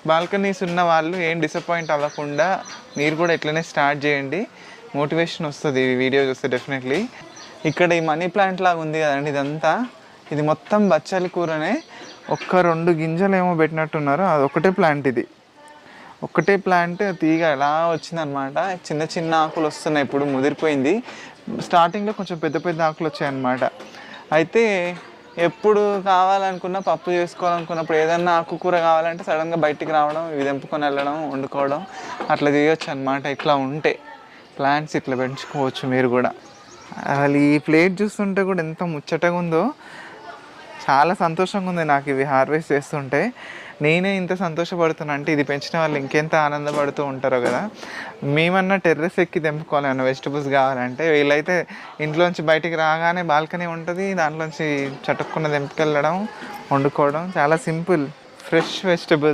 Balconies ఉన్న వాళ్ళు ఏం డిసప్పాయింట్ అవ్వకుండా మీరు కూడా ఇట్లనే స్టార్ట్ చేయండి. మోటివేషన్ వస్తుంది ఈ వీడియో చూస్తే డెఫినెట్లీ. ఇక్కడ ఈ మనీ ప్లాంట్ లాగా ఉంది కదండి, ఇదంతా ఇది మొత్తం బచ్చలి కూరనే. 2 గింజలు ఏమో పెట్టినట్టున్నారు, అది ఒకటే ప్లాంట్. ఇది ఒకటే ప్లాంట్ తీగ ఎలా వచ్చిందనమాట. చిన్న చిన్న ఆకులు వస్తున్నాయి, ఇప్పుడు ముదిరిపోయింది. స్టార్టింగ్లో కొంచెం పెద్ద పెద్ద ఆకులు వచ్చాయన్నమాట. అయితే ఎప్పుడు కావాలనుకున్నా, పప్పు చేసుకోవాలనుకున్నప్పుడు, ఏదన్నా ఆకుకూర కావాలంటే సడన్గా బయటికి రావడం, ఇవి తెంపుకొని వెళ్ళడం, వండుకోవడం అట్లా చేయొచ్చు అనమాట. ఇట్లా ఉంటే ప్లాంట్స్ ఇట్లా పెంచుకోవచ్చు మీరు కూడా. అసలు ఈ ప్లేట్ చూస్తుంటే కూడా ఎంత ముచ్చటగా ఉందో, చాలా సంతోషంగా ఉంది నాకు ఇవి హార్వెస్ట్ చేస్తుంటే. నేనే ఇంత సంతోషపడుతున్నా అంటే ఇది పెంచిన వాళ్ళు ఇంకెంత ఆనందపడుతూ ఉంటారో కదా. మేమన్నా టెర్రస్ ఎక్కి తెంపుకోవాలి అన్న వెజిటబుల్స్ కావాలంటే, వీళ్ళైతే ఇంట్లోంచి బయటికి రాగానే బాల్కనీ ఉంటుంది, దాంట్లోంచి చటుక్కున్న తెంపుకెళ్ళడం, వండుకోవడం. చాలా సింపుల్, ఫ్రెష్ వెజిటబుల్స్.